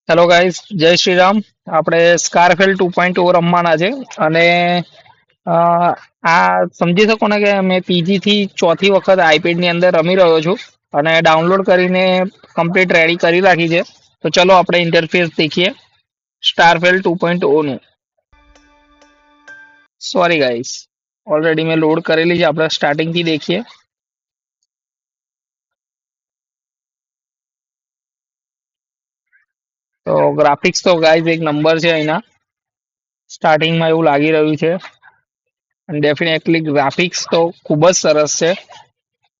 Hello guys, જય શ્રી રામ. આપણે સ્કારફેલ 2.0 રમવાના છે અને અ, આ સમજી શકો ને કે મેં પીજી થી ચોથી વખત આઈપેડ ની અંદર રમી રહ્યો છું અને ડાઉનલોડ કરીને કમ્પ્લીટ રેડી કરી રાખી છે. તો ચલો આપણે ઇન્ટરફેસ દેખીએ સ્ટારફેલ 2.0 નું. સોરી ગાઈસ, ઓલરેડી મેં લોડ કરેલી છે. આપણે સ્ટાર્ટિંગ થી દેખીએ. તો ગ્રાફિક્સ તો ગાઈસ એક નંબર છે અહીંના. સ્ટાર્ટિંગમાં એવું લાગી રહ્યું છે અને ડેફિનેટલી ગ્રાફિક્સ તો ખૂબ જ સરસ છે.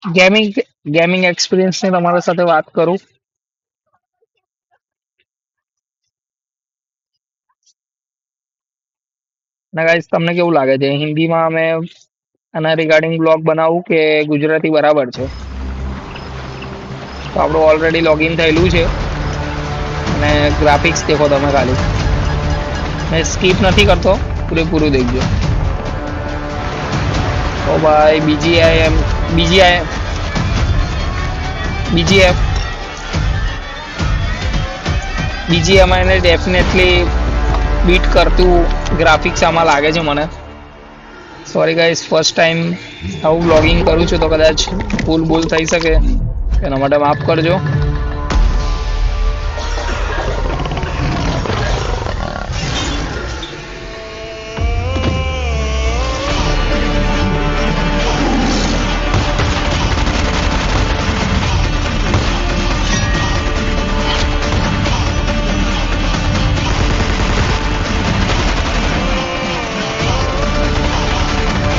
ગેમિંગ ગેમિંગ એક્સપિરિયન્સની તમારા સાથે વાત કરું અને ગાઈસ તમને કેવું લાગે છે હિન્દીમાં અમે આના રિગાર્ડિંગ બ્લોગ બનાવું કે ગુજરાતી બરાબર છે? તો આપણું ઓલરેડી લોગિન થયેલું છે અને ગ્રાફિક્સ દેખો તમે ખાલી. મેં સ્કીપ નથી કરતો, પૂરેપૂરું દેખજો. ઓ ભાઈ બીજી BGMI ને ડેફિનેટલી બીટ કરતું ગ્રાફિક્સ આમાં લાગે છે મને. સોરી ગાઈસ, ફર્સ્ટ ટાઈમ આવું બ્લોગિંગ કરું છું તો કદાચ ભૂલ થઈ શકે, એના માટે માફ કરજો.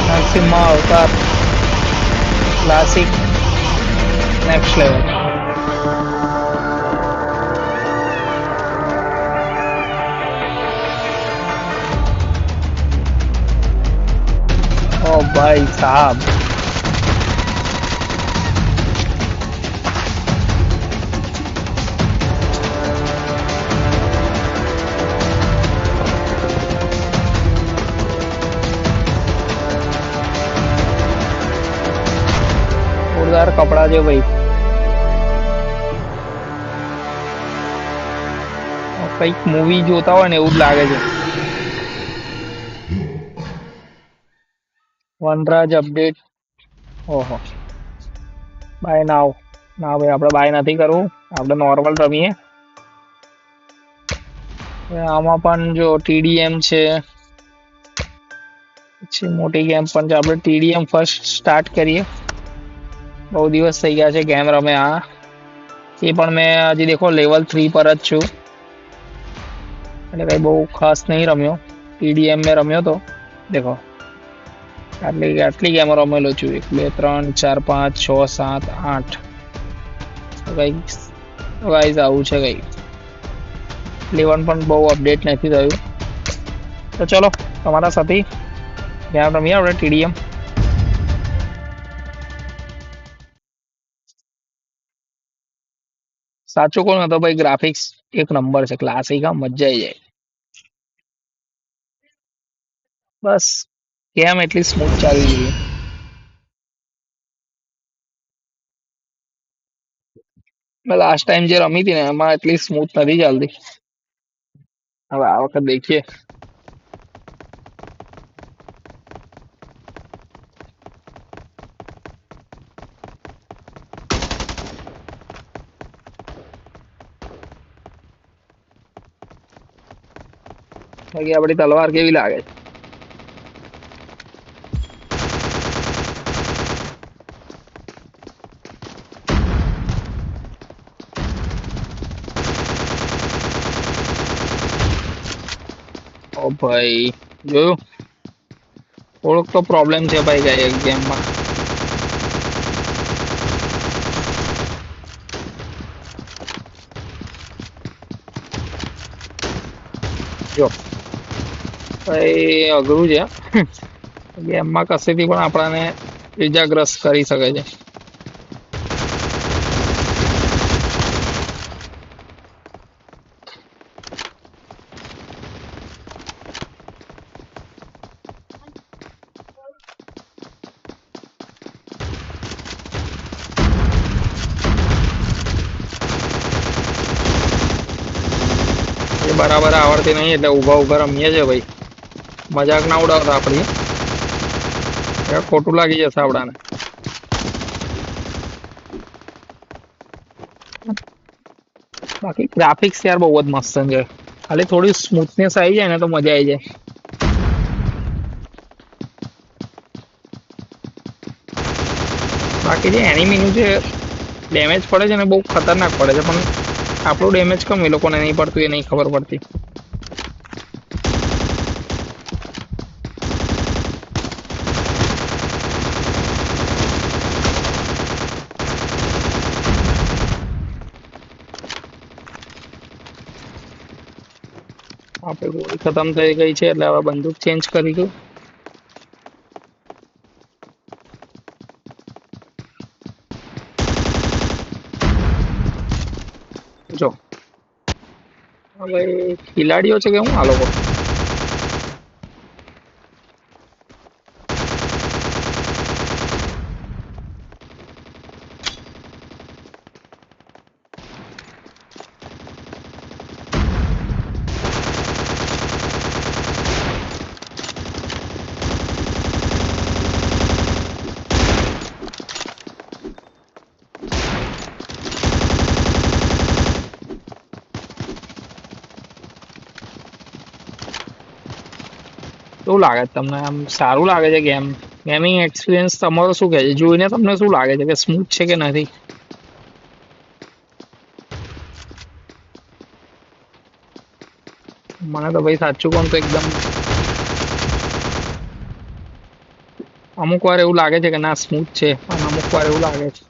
મેક્સિમા અવતાર ક્લાસિક નેક્સ્ટ લેવલ. ઓ ભાઈ સાહબ, જોરદાર કપડા છે ભાઈ. કઈક મૂવી જોતા હોય ને એવું જ લાગે છે. વનરાજ અપડેટ. ઓહો, બાય નાવ. ના ભાઈ, આપણે બાય નથી કરવું, આપણે નોર્મલ રમીએ. આમાં પણ જો TDM છે, પછી મોટી ગેમ પણ છે. આપણે TDM ફર્સ્ટ સ્ટાર્ટ કરીએ. બહુ દિવસ થઈ ગયા છે ગેમ રમે આ. એ પણ મેં હજી દેખો લેવલ 3 પર જ છું, એટલે કઈ બહુ ખાસ નહીં રમ્યો. TDM મેં રમ્યો તો દેખો, આટલી ગેમો રમેલો છું. 1 2 3 4 5 6 7 8. ગાઈસ આવું છે કઈ. 11 પણ બહુ અપડેટ નથી થયું. તો ચલો તમારા સાથે ગેમ રમીએ આપણે TDM. સાચું કહું ને તો ભાઈ ગ્રાફિક્સ એક નંબર છે, ક્લાસિક. મજા આવી જાય. બસ ગેમ એટલી સ્મૂથ ચાલવી જોઈએ. મેં લાસ્ટ ટાઈમ જે રમી હતી ને એમાં એટલી સ્મૂથ નથી ચાલતી. હવે આ વખત દેખીએ. બાકી આપડી તલવાર કેવી લાગે છે? ઓ ભાઈ, જોયું? થોડોક તો પ્રોબ્લેમ છે ભાઈ ગેમમાં. જો ભાઈ અઘરું છે. ગેમમાં કશેથી પણ આપણાને ઇજાગ્રસ્ત કરી શકે છે. એ બરાબર આવડતી નહીં એટલે ઊભા ઊભા રમીએ છે ભાઈ. મજાક ના ઉડાવતા આપડી, ખોટું લાગી જશે આપડાને. બાકી ગ્રાફિક્સ યાર બહુ જ મસ્ત છે. ખાલી થોડી સ્મૂથનેસ આવી જાય ને તો મજા આવી જાય. બાકી જે એનિમીનું જે ડેમેજ પડે છે ને બહુ ખતરનાક પડે છે, પણ આપણું ડેમેજ કમ એ લોકોને નહીં પડતું એ નહીં ખબર પડતી. આપણે ગોળી ખતમ થઈ ગઈ છે એટલે હવે બંદૂક ચેન્જ કરી દઉં. જો હવે ખિલાડીઓ છે કે હું આ લોકો. શું લાગે છે તમને? આમ સારું લાગે છે ગેમ? ગેમિંગ એક્સપિરિયન્સ તમારો શું કહે છે? જોઈને તમને શું લાગે છે કે સ્મૂથ છે કે નથી? મને તો ભાઈ સાચું કહું તો એકદમ અમુક વાર એવું લાગે છે કે ના સ્મૂથ છે, અને અમુક વાર એવું લાગે છે.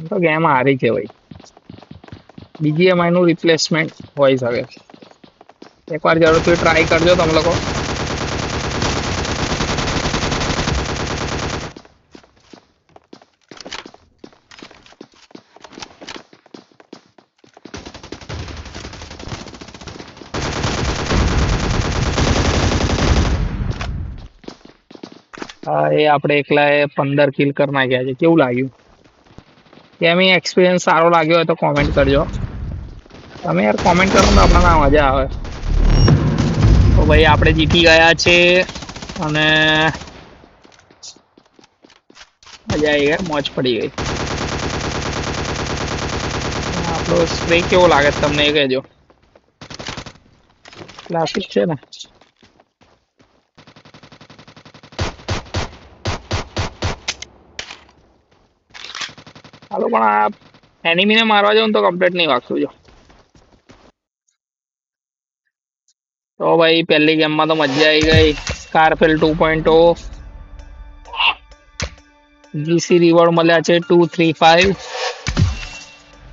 તો ગેમ હારી છે ભાઈ. BGMI નું રિપ્લેસમેન્ટ હોઈ શકે. એકવાર જરૂરથી ટ્રાય કરજો તમે લોકો. હા, એ આપણે એકલા 15 કિલ કરી નાખ્યા છે. કેવું લાગ્યું? ગેમિંગ એક્સપિરિયન્સ સારો લાગ્યો હોય તો કોમેન્ટ કરજો. તમે યાર કોમેન્ટ કરો તો આપણને મજા આવે. તો ભાઈ આપણે જીતી ગયા છે અને મજા આવી ગઈ, મોજ પડી ગઈ. આપણો સ્પ્રે કેવો લાગે તમને એ કહેજો. ક્લાસિક છે ને. હાલો, પણ આ એનિમીને મારવા જાવ તો કમ્પ્લીટ નહીં વાગતું. જો તો ભાઈ પહેલી ગેમમાં તો મજા આવી ગઈ. સ્કારફેલ 2.0 GC રિવોર્ડ મળ્યા છે 235.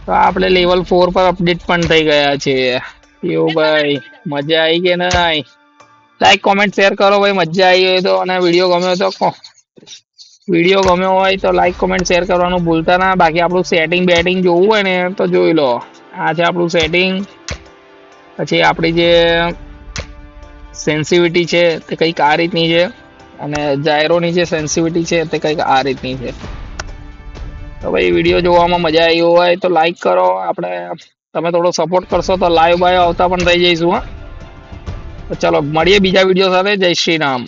તો આપણે લેવલ 4 પર અપડેટ પણ થઈ ગયા છે. એવું ભાઈ, મજા આવી કે નહીં? લાઈક કોમેન્ટ શેર કરો ભાઈ, મજા આવી હોય તો. અને વિડીયો ગમ્યો હોય તો લાઈક કોમેન્ટ શેર કરવાનું ભૂલતા ના. બાકી આપણું સેટિંગ બેટિંગ જોવું હોય ને તો જોઈ લો. આ છે આપણું સેટિંગ. પછી આપણી જે સેન્સિટિવિટી છે તે કંઈક આ રીતની છે, અને જાયરોની જે સેન્સિટિવિટી છે તે કંઈક આ રીતની છે. તો ભાઈ વિડીયો જોવામાં મજા આવી હોય તો લાઈક કરો. આપણે તમે થોડો સપોર્ટ કરશો તો લાઈવ બાય આવતા પણ થઈ જઈશું. હા, તો ચલો મળીએ બીજા વિડીયો સાથે. જય શ્રી રામ.